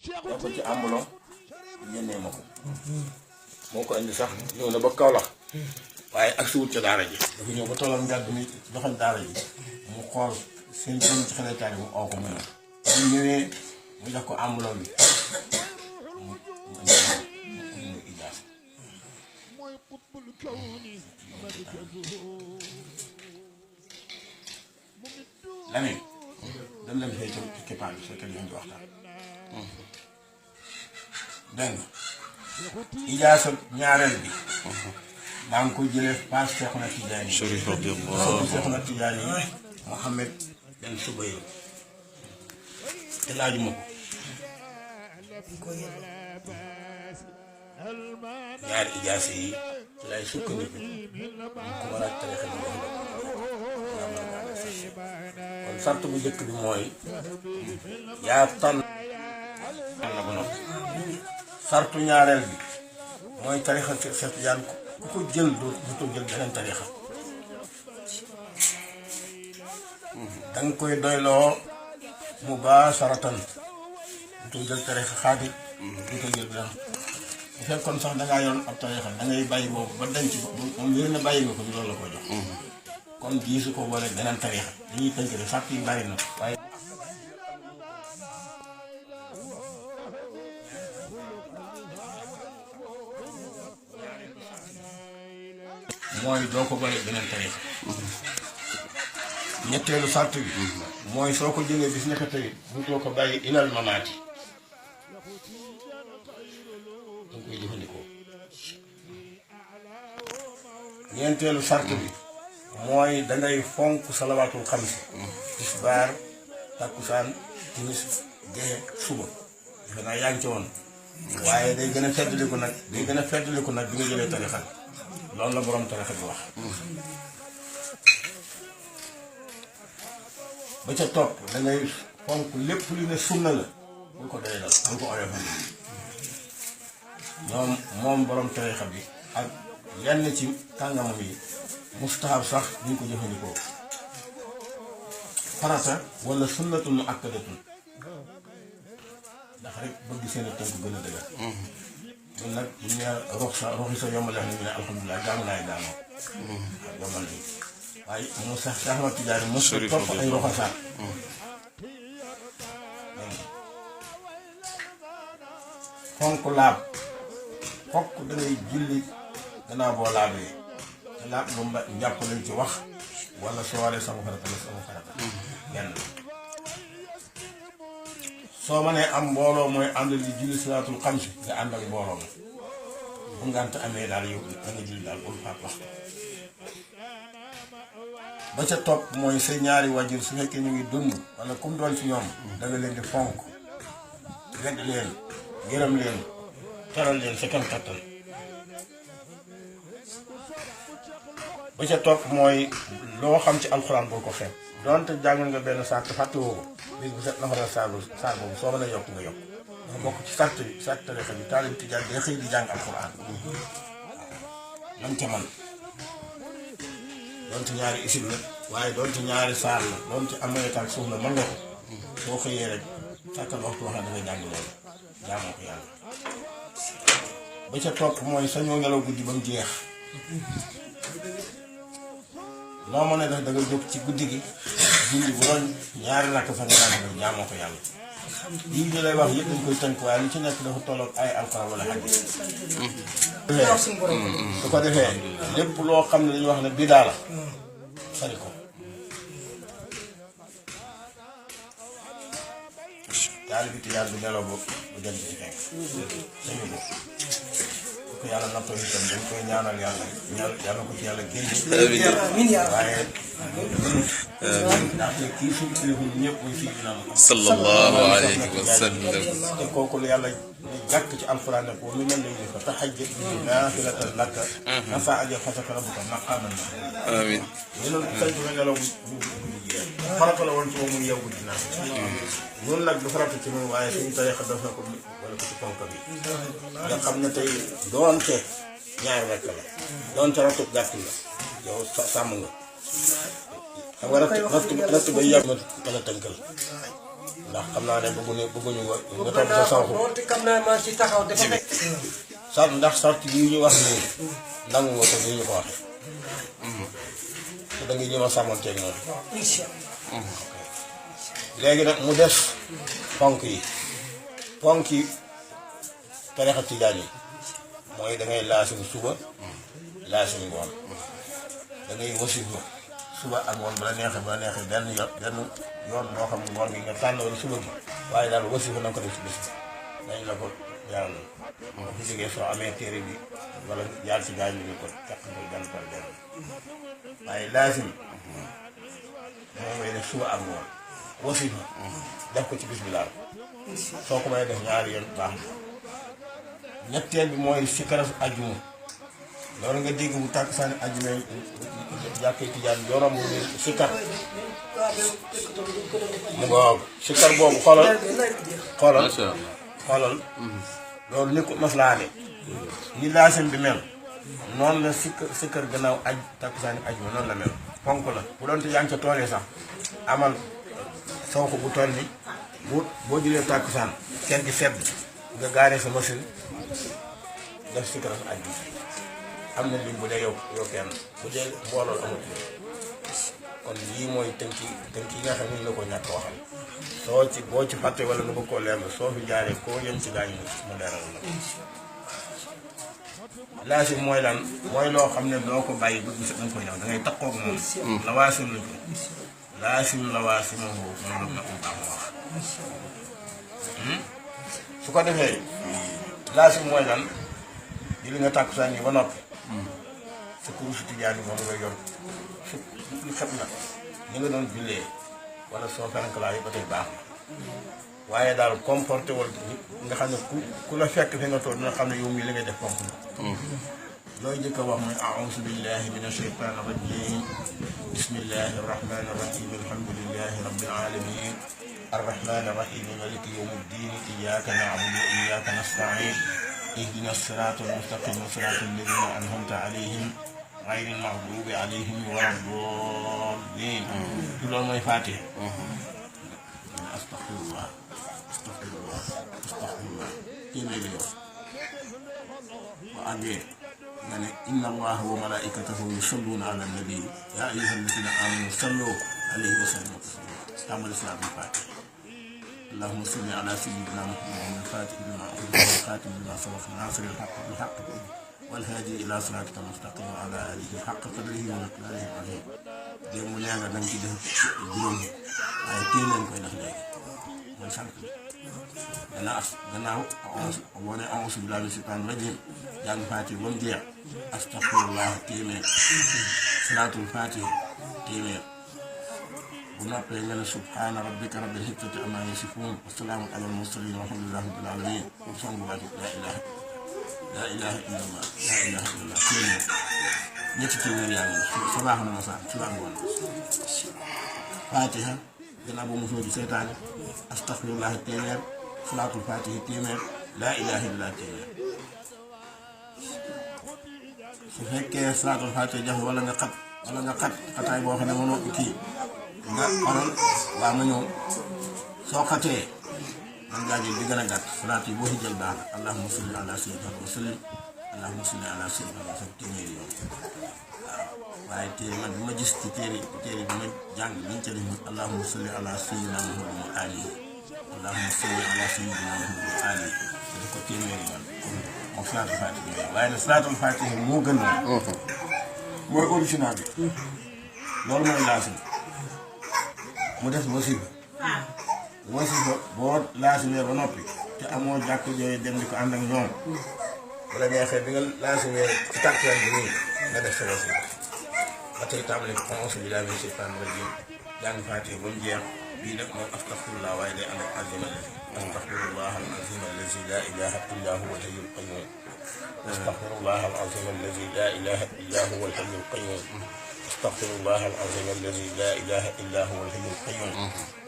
def ko ci enveloppe yónnee ma ko moo ko indi sax ñëw na ba Kaolack waaye ak si wut ca daara ji dafa ñëw ba tolloon ngàdd mi joxoon daara ji mu xool seen ci xelekaay mu oo ko mu ñëw bu ñëwee mu jox ko enveloppe bi mu ijaas Lamine dem leen fay ci keppaar bi fekk nañ ci waxtaan dégg nga ijaasa ñaareel bi maa ngi koy jëlee paas Seexuna Tijaani Seexuna Tijaani Mohamed Ben Soubayr te laajuma ko ñaari ijaasa yi ci lay sukkandiku ku mën a tarixa bi kon sart bu njëkk bi mooy yaa tànn na ba noppi sartu ñaareel bi mooy tarixa Seex Tijaan ku ko jël dootoo jël beneen tarixa danga koy doyloo mubaasharatan dootoo jël tarixa xaadir dootoo jël beneen bu fekkoon sax dangaa yoon ab tarixa dangay bàyyi boobu ba denc ko moom yéen a bàyyi nga ko ñu loolu la ko jox kon gisu ko boole beneen tarixa dañuy tënk de sàrt yi bari na waaye mooy doo ko boole beneen tarixa ñetteelu sàrt bi mooy soo ko jëlee bis nekk tey butoo ko bàyyi ilal mamaati danga koy jëfandikoo ñeenteelu sàrt bi mooy dangay fonk salawaatul xamsi tisbaar takkusaan timis gexe suba defe naa yaa ngi ci woon waaye day gën a feddaliku nag bi nga jëlee tarixa loolu la borom tarixa bi wax ba ca topp dangay fonk lépp lu ne sunna la bul ko doy dal bul ko oyofal moom borom tarixa bi ak yenn ci kàngamam yi mustahab sax ñu ko jëfandikoo farata wala sunnatun mu akkadatun ndax rek bëgg seen tënk gën a dëgër ñun nag bu ñu nee roxi sa yombal ñu ne alhamdulilah jaamu naay daanoo yombal nañ waaye mu sax Seex Ahmad Tijaani mos topp ay roxasaat fonk laab fokk dangay julli gannaaw boo laabee te laab bu njàpp lañ ci wax wala sooree sama farata la sama farata benn soo mënee am mbooloo mooy ànd di julli salaatul xamsi nga ànd ak mbooloo ma bu ngànt amee daal yow da nga julli daal bul faat waxtu ba ca topp mooy sa ñaari wajur su fekkee ñu ngi dund wala kum doon ci ñoom da nga leen di fonk wedd leen gërëm leen teral leen sa kam kattan ba ca topp mooy loo xam ci alxuraan boo ko xeeb donte jàngal nga benn sart fàttewoo ko bis bu set nafaral saar boobu soo mën a yokk nga yokk nga bokk ci sart tarixa bi taalib tijaan day xëy di jàng alxuraan lam ca man donte ñaari isib la waaye donte ñaari saar la donte amayetaak suuf la mën nga ko soo xëyee rek sàkkal waxtu wax na dangay jàng loolu jaamoo ko yàlla ba ca topp mooy sañoo ngelaw guddi ba mu jeex noo mën a def da nga jóg ci guddi gi julli bu doon ñaari rakk fa nga daan def jaamoo ko yàlla lii ñu lay wax yëpp dañ koy tënk waaye li ci nekk dafa tolloog ay alxuraan wala xadiis su ko defee lépp loo xam ne dañuy wax ne bidaa la sari ko daal bi tijaan bu nelaw bu dem ci fekk sañu ko ko yàlla nattoo itam dañ koy ñaanal yàlla ko ci yàlla génne waaye ndax kii suñu kilifa ñëpp muy fii dina sallallahu alayhi wa sallam te kooku la yàlla jàkk ci alxuraan ne ko mi mel ne ñu ko tahajjat naafilatan laka asaa an yab'asaka rabbuka maqaaman amiin ñu sañ ba ngelaw farata la woon ci moom muy yow guddi naa ñun nag du farata ci moom waaye suñu tarixa def na ko wala ko ci ponk bi nga xam ne tey doonte ñaar rekk la doonte rattu gàtt la yow sàmm nga xam nga ratt ba yàgg mën a tënkal ndax xam naa ne bëgguñu nga topp sa sawxu xam naa maa ci taxaw dafa fekk sart ndax sart yi ñu wax nii nangu nga ko nii ñu ko waxee te da nga ñëw a sàmmanteeg noonu incha léegi nag mu des ponk yi tarixa tijaan yi mooy da ngay laasim suba laasim ngoon da ngay wasifa suba ak ngoon bala neexee benn yoon moo xam ngoon gi nga tànn wala suba gi waaye daal wasifa na nga ko def si bés dañ la ko jaaral boo fi jógee soo amee téere bi wala jaar ci gaañ bi ko caq nga benn par benn waaye laasim moom ngay def suba ak ngoon wasifa def ko ci bis bi laal soo ko may def ñaari yoon baax na ñetteel bi mooy sikkaras ajjuma loolu nga dégg bu tàkk sànni ajjuma jàkkee tijaan yorom bu ni sikkar mu ngoog sikkar boobu xoolal loolu ni ko maslaane ni laasim bi mel noonu la sikkar gannaaw tàkk sànni ajjuma noonu la mel ponk la bu doon te yaa ngi ca toolee sax amal saw ko bu toll ni boo jëlee tàkk sànn kenn gi sedd nga gaaree sa machine def si kanam aj bi am na lim bu dee yow kenn bu dee mbooloo amul kon lii mooy tënk yi nga xam ne la ko ñàkk waxal boo ci fàtte wala nga bëgg koo leer soo fi jaaree koo yem ci gaañu mu leeral la laasim mooy lan mooy loo xam ne doo ko bàyyi bu gis danga koy ñëw da ngay takkoog moom lawaasim la ko laasim lawaasim moom la ko baax wax su ko defee laasim mooy lan di li nga tàkkusaan yi ba noppi sa kurusu tijaan yi moom nga yor su lu xet na ni nga doon jullee wala soo ferankalaa yi ba tey baax na waaye daal comporté wal nga xam ne ku la fekk fi nga toog dina xam ne yow mii li ngay def pomp na looy jëkk a wax mooy a'uuzu billahi mina shaytaani rajim bismillahi rahmani rahim alhamdulillahi rabbil alamin arrahmani rahim maliki yawmi ddin iyyaka na'budu wa iyyaka nasta'in ihdina sirata almustaqim sirata alladhina an'amta alayhim غير المغضوب عليهم ولا الضالين loolu mooy Faatiha astaghfirullah téeméeri yoon bu àggee nga ne inna allaha wa malaikatahu yusalluna ala nabi ya ayyuha alladina amanu sallu alayhi wa sallimu taslima tàmbali salaatul Faatiha اللهم صل على سيدنا محمد الفاتح لما أغلق والخاتم لما سبق ناصر الحق بالحق والهادي إلى صراطك المستقيم وعلى آله حق قدره ومقداره العظيم démb nee nga danga ci def juróom waaye téye leen koy def léegi mooy sant gannaaw boo nee a'uuzu billaahi mina shaytaani rajiim jàng Faatiha ba mu jeex astaghfirullah téeméer salaatul Faatiha téeméer bu noppee nga ne subhaana rabbika rabbil izzati ammaa yasifuun wa salaamun alal mursaliin walhamdulillaahi rabbil aalamiin song baatu laa ilaaha illallah téeméer ñetti téeméer yaa ngi sa baax na ma saa ci la ngoon Faatiha gannaaw boo mosoo ci seytaane astaghfirullah téeméer salaatul Faatiha téeméer laa ilaaha illallah téeméer su fekkee salaatul Faatiha jafe wala nga xat xataay boo xam ne mënoo kii nga xoolal waa ma ñëw soo xatee man ngaa jël di gën a gàtt salaat yi boo ci jël baax na allahumma salli ala sayyidina wa sallim allahumma salli ala sayyidina wa sallim téeméeri yoon waaye téere man bi ma gis ci téere bi ma jàng liñ ca def allahumma salli ala sayyidina Muhammad wa alihi allahumma salli ala sayyidina Muhammad wa alihi te def ko téeméeri yoon moom salaatul Faatiha waaye nag salaatul Faatiha moo gën moom mooy original bi loolu mooy laasim mu def wasifa boo laasimee ba noppi te amoo jàkk jooy dem di ko ànd ak ñoom wala neexee bi nga laasimee ci tàkkusaan bi nii nga def sa wasifa ba tey tàmbali a'uuzu billaahi mina shaytaani rajiim jàng Faatiha ba mu jeex bii nag mooy astaghfirullah waaye day ànd ak azim allazi astaghfirullah al azim allazi laa ilaaha illaa huwa al hayyul qayyuum astaghfirullah al azim allazi laa ilaaha illaa huwa al hayyul qayyuum astaghfirullah al azim allazi laa ilaaha illaa huwa al hayyul qayyuum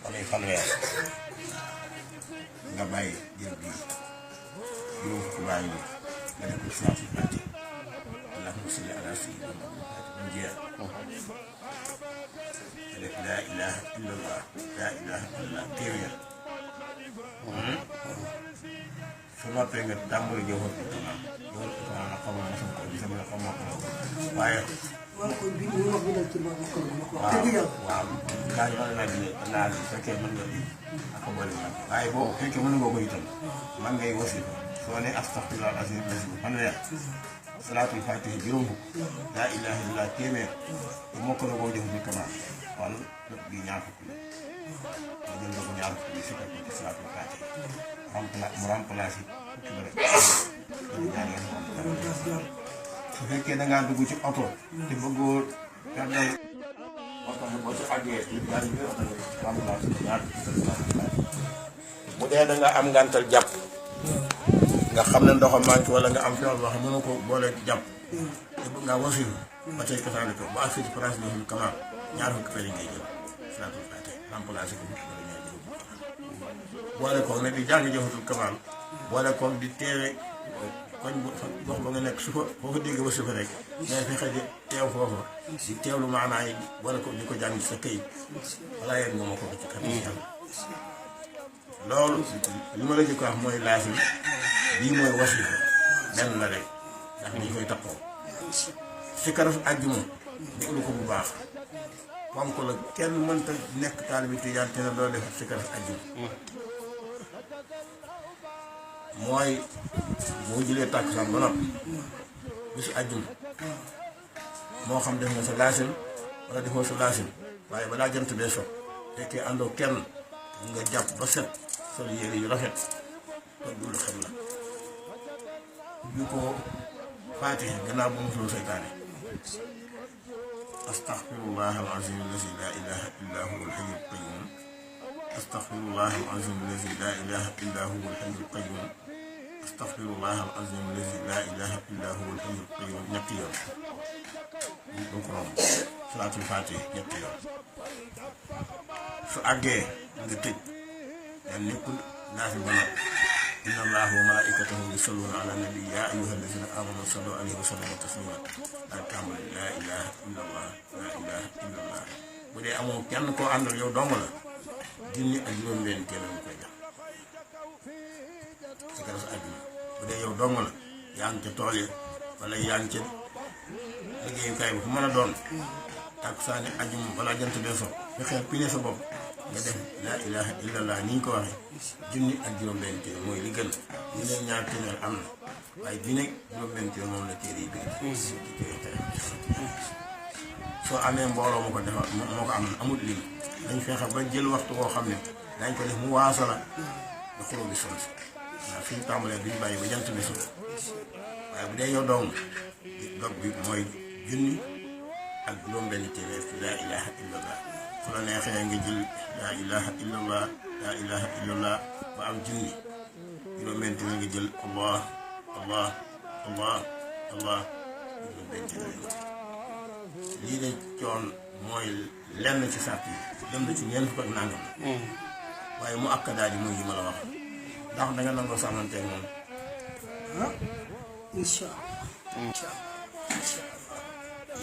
amee fanweer nga bàyyi jël bii juróom fukki bàyyi bi nga def ko salaatul Faatiha allahumma salli ala sayyidina Muhammad mu jeex nga def laa ilaaha illallah téeméer su noppee nga tàmbali jëfat Kamaal jëfat Kamaal nag xamal ma sama ko bi sama xamoo ko waaye waaw kon bii ñu wax bindal ci boobu ko waaw daa ñu la di naa bu fekkee mën nga di ak ko bëri nag waaye boo fekkee mën nga ko itam man ngay wasi soo ne astaghfirullah azim lasi fanweer salaatul faatiha juróom fukk laa ilaaha illallaah téeméer te moo ko la boo jëfat Kamaal kon bi ñaar fukk la nga jël nga ko ñaar fukk bi si ko ci salaatul faatiha mu remplacé fukki ba rek ñaar yoon su fekkee da ngaa dugg ci oto te bëggoo gàddal oto bi boo ci àggee daal di oto bi remplacé ñaar bu dee da nga am ngàntal jàpp nga xam ne ndoxam manqué wala nga am feebar boo xam ne mënoo ko boole jàpp te bëgg ngaa wasilu ba tey kasaale ko ba àgg ci place bi Kamaal ñaar fukki fere ngay jël salaatul faatiha remplacé ko fukki fere ñaar jël boole koog ne di jàng jëfatul Kamaal boole koog di teewe koñ gox ba nga nekk su ko boo ko dégg ba su ko rek mais fexe di teew foofu di teewlu maanaa yi boole ko di ko jàng ci sa këyit balaa yegg nga ma ko ci kanam yàlla loolu li ma la jëkk wax mooy laasim bii mooy wasifa benn la rek ndax dañ koy tappoo si karaf àjjuma déglu ko bu baax ponk la kenn mënta nekk taalibi tijaan te ne doo def si karaf àjjuma mooy boo jëlee tàkkusaan ba noppi bisu àjjuma moo xam def nga sa laasim wala defoo sa laasim waaye balaa jant bee so fekkee àndoo kenn nga jàpp ba set sol yére yu rafet kon dul xam la yu ko faatiha gannaaw bu musuloo seytaane astaghfirullah al-azim allazi la ilaha illa huwa al-hayyul qayyum astaghfirullah al-azim allazi la ilaha illa huwa al-hayyul qayyum astaghfirullah al-azim allazi la ilaha illa huwa al-hayyul qayyum ñetti yoon du ko romb salaatul faatiha ñetti yoon su àggee nga tëj yan nekkul naa fi ba noppi inna allaha wa malaikatahu yusalluna ala nabi ya ayyuha allazina amanu sallu alayhi wa sallimu taslima daal tàmbali laa ilaha illa allah laa ilaha illa allah bu dee amoo kenn koo àndal yow dong la junni ak juróom-benn téeméer nga koy jox si kara sa àdduna bu dee yow dong la yaa ngi ca tool ya wala yaa ngi ca liggéeyukaay bi fu mën a doon takkusaani àjjuma balaa jant bee so fexeel pine sa bopp nga def laa ilaha illallah ni ñu ko waxee junni ak juróom-benn téeméer mooy li gën ñu ne ñaar téeméer am na waaye junni ak juróom-benn téeméer moom la téere yi bind soo amee mbooloo mu ko defar moo ko am amul lim dañ fexe ba jël waxtu woo xam ne dañ ko def mu waasala nga xuloo bi son si waaw suñu tàmbalee duñ bàyyi ba jant bi so waaye bu dee yow dong dog bi mooy junni ak juróom-benn téeméer ci laa ilaha illallah fu la neexee nga jël laa ilaha illallah laa ilaha illallah ba am junni juróom-benn téeméer nga jël allah allah allah allah juróom-benn téeméer lii de coon mooy lenn ci sàrt yi dem na ci ñeent fukk ak nangam waaye mu akkadaa ji mooy yi ma la wax ndax danga nangoo sàmmanteeg moom incha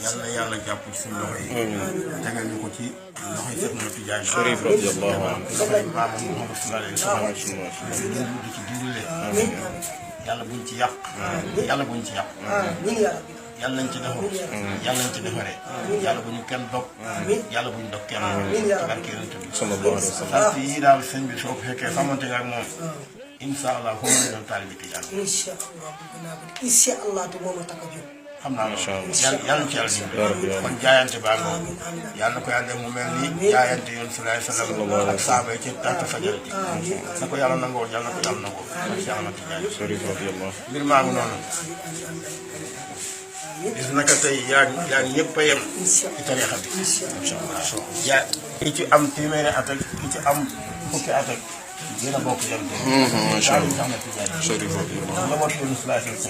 yàlla yàlla jàpp ci suñu loxo yi tegal ñu ko ci loxo yi Seex Tijaan Chérif radiyallahu anhu loxo yi maam Muhammad sallallahu alayhi wa sallam di ci dimbale yàlla buñ ci yàq yàlla buñ ci yàq yàlla nañ ci defaru yàlla nañ ci defaree yàlla bu ñu kenn dog yàlla bu ñu dog kenn ci barke Yonent bi sallallahu alayhi wa sallam sant yi daal sëñ bi soo ko fekkee xamante nga ak moom incha allah foo mën a doon taalibe Tijaan incha allah bëgg naa ko incha allah te moom a tax a jóg xam naa loolu yàlla na ci yàlla dimbali kon jaayante baa ngoo yàlla na ko yàlla def mu mel ni jaayante yoon sallallahu alayhi wa sallam ak saaba yi ci tàkk fajar ji na ko yàlla nangoo yàlla na ko yàlla nangoo ci yàlla na Tijaan Chérif radiyallahu mbir maa ngi noonu gis naka tey yaa ngi ñëpp a yem ci tariixa bi yaa ki ci am téeméeri at ak ki ci am fukki at ak yéen a bokk yem te macha allah sax na Tijaan Chérif radiyallahu la wat yoonu sallallahu alayhi wa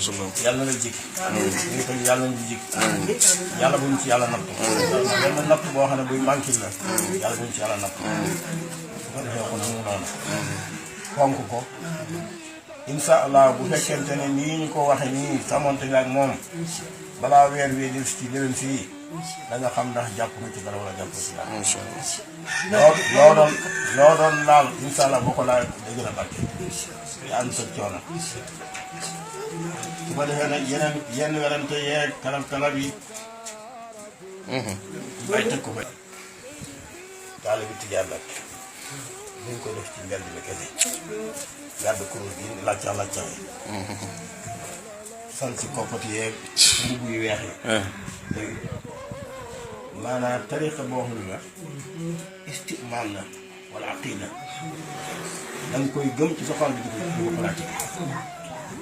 sallam yàlla na la jik ñu ko yàlla na jik yàlla buñ ci yàlla natt yàlla natt boo xam ne buy manqué la yàlla buñ ci yàlla natt bu ko defee ko mu noonu fonk ko incha allah bu fekkente ne nii ñu ko waxee nii samonte nga ak moom balaa weer wee del ci déwén fii da nga xam ndax jàpp nga ci dara wala jàpp ci dara. macha allah. loo doon laal incha allah boo ko laal day gën a barke. te ànd sa coono. su ko defee nag yenn werante yeeg kalab yi. bay teg ko fa. taale bi tijaan nag ñu ngi ko def ci mbedd bi kese. gàddu kuréel gi lacca yi. sol ci koppati yeeg mbubb yu weex yi. léegi maanaam tariqa boo xam ne istimaal la wala aqida da nga koy gëm ci sa xol bi di ko pratique.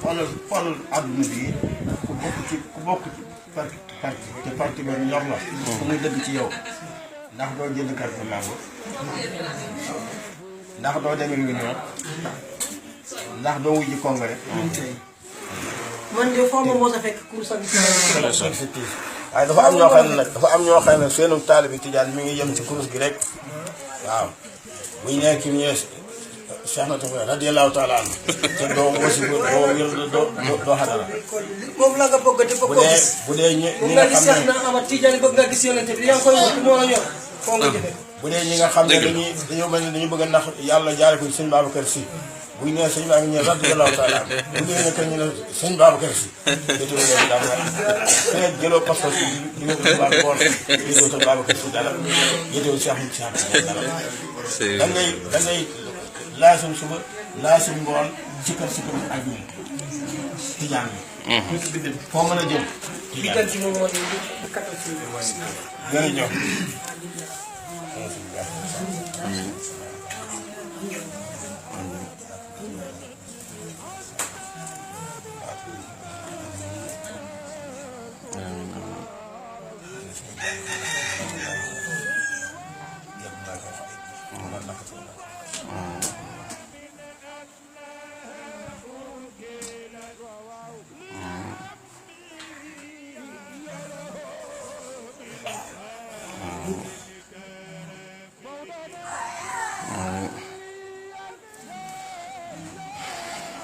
xoolal àdduna bi ku bokk ci parti te parti ba ñor la. fu muy dëgg ci yow ndax doo jënd carte de membre ndax doo demee réunion ndax doo wujji congrès. man de foo ma mos a fekk course ak waaye dafa am ñoo xam ne nag dafa am ñoo xam ne seenu taalibi tijaan mi ngi yem ci kurus gi rek waaw buñ nekk ki ñee Cheikh na Tufa radiyallahu taala anhu te doo wasi doo xadara moom la nga bëgg te bëgg ko gis bu dee ñi nga nga gis xam Cheikh ne na Ahmad Tidiane bëgg nga gis yonente bi yaa ngi koy wut moo la ñor foo nga jëfe bu dee ñi nga xam ne dañoo mel ne dañu bëgg a ndax yàlla jaare ko sëñ Babacar Si buñ nee sëñ baa ngi ñëw radiyallahu taala bu dee ne ñu ne sëñ Babacar Si détu leen dara fee jëloo pastor si di nga tubaab bool yétoo sa Babacar Si dara yétoo Cheikh dara da ngay laasim suba laasim ngoon sikkar ajum tijaan bi foo mën a jëm tijaan ci moom moo di 14 jërëjëf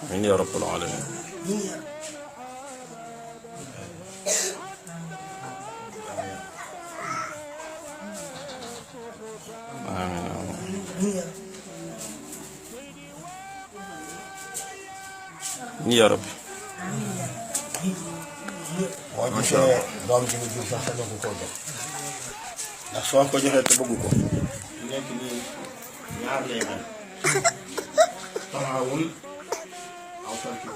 amiin yaa rabbal aalamiin. amiin yaa rabbi. boo gisee doom ji nga jur sax sa ko koo jox ndax soo ko joxee te bëgg ko nekk nii ñaar lay mel taxawul aw sarki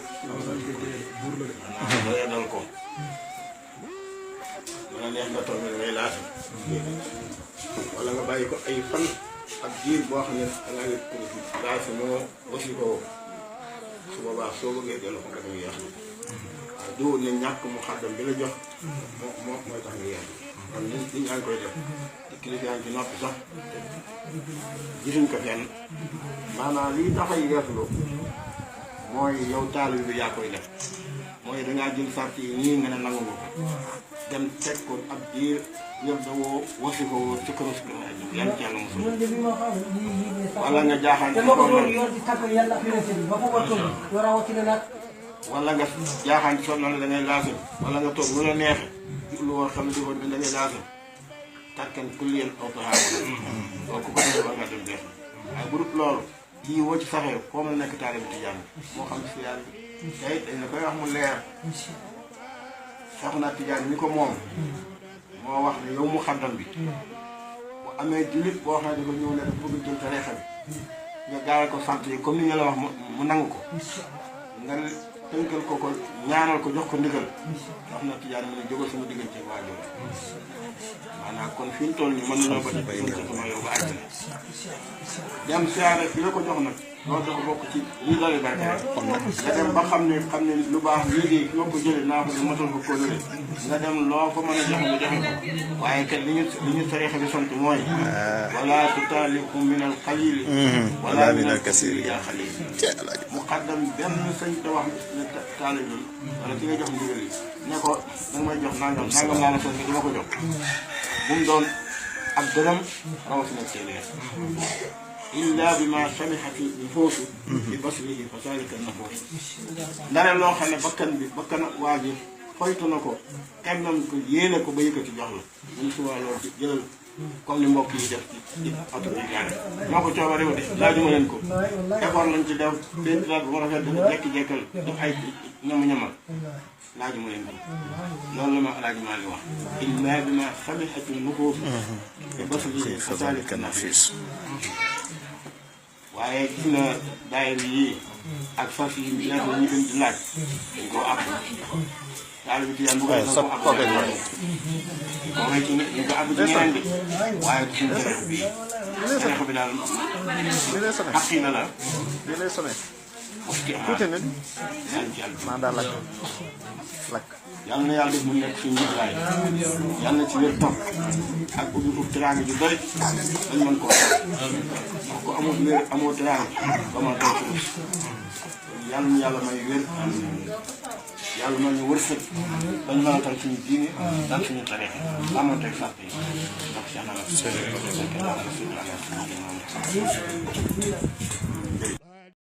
buur la de doyadal ko dana neex nga toog ne ngay laata wala nga bàyyi ko ay fan ak diir boo xam ne dangaa yëg ko daal si moo aussi ko su boobaa soo bëggee dellu ko dafay yàq waaw duwul ne ñàkk mu xaddam bi la jox moo mooy tax nga yàq kon nit ñaa ngi koy def te kilifa yaa ngi ci noppi sax gisuñ ko fenn maanaam lii tax a yeeslu mooy yow taalibe bi yaa koy def mooy dangaa jël sart yi nii nga ne nangu nga ko dem teg ko ab diir yëpp da woo wasi ko woo ci këru si yan ci yàlla mosul wala nga jaaxaan ci wala nga jaaxaan ci sonal da ngay laasim wala nga toog lu la neexe lu war xam ne di ko da ngay laasim tàkkan kulliyen awtaxaawa loolu ku ko def war nga dem def waaye bu dul loolu kii woo ci saxee foo mën a nekk taalibe tijaan moo xam si yàlla tey dañ la koy wax mu leer Seexuna Tijaan ni ko moom moo wax ne yow mu xaddam bi bu amee jullit boo xam ne dafa ñëw ne dafa bëgg jël tariixa bi nga gaawal ko sant yi comme ni nga la wax mu nangu ko nga tënkal ko ñaanal ko jox ko ndigal Seexuna Tijaan mu ne jógal sama diggante waa jóg maanaam kon fi ñu toll nii mën nañoo ko def sama yow ba àjjana dem siyaare bi la ko jox nag loolu dafa bokk ci lii doole barke rek nga dem ba xam ne lu baax liggéey fi nga ko jëlee naa ko ne matal ko kóolóore nga dem loo ko mën a joxe nga joxe ko waaye kat li ñu tariixa bi sant mooy wala tutaaliqu min al qalil wala min al kasir yaa xalil muqaddam benn sëñ te wax ne taalibe wala ki nga jox ndigal yi ne ko danga may jox nangam laa la sant dama ko jox bu mu doon ak dërëm rawatina téeméer illa bi ma samihati nufuusu bi basrihi fa zalika nafuus ndare loo xam ne bakkan waa ji xoytu na ko xemmam ko yéene ko ba yëkkati jox la ñun suba loolu ci jëlal comme ni mbokk yi def ci oto bi gaare moo ko coobarewu de laajuma leen ko effort lañ ci def peinture bu rafet dafa jekki-jekkal def ay ñama-ñamal laajuma leen ko loolu la ma alaaji maa ngi wax illaa bi ma sabihati nufuus te bas li xasaalika nafis waaye gis na daayira yii ak fas yi leer la ñu gën di laaj dañ koo àpp daal bi ci yaan bu ko àpp ko xëy ci ñu ko àpp ci ñeneen bi waaye ci suñu terex bi terex bi daal xaqina la wax ci amaat yàlla ci yàlla yàlla na yàlla def mu nekk suñu njëglaay yàlla na ci wér topp ak ubbi foofu teraanga ju bëri dañ mën koo wax ko amul wér amoo teraanga ba ma toog yàlla na yàlla may wér yàlla may ñu wërsëg dañ mën a tal suñu diine dal suñu tariixa amoon tey sàpp yi ndax si anam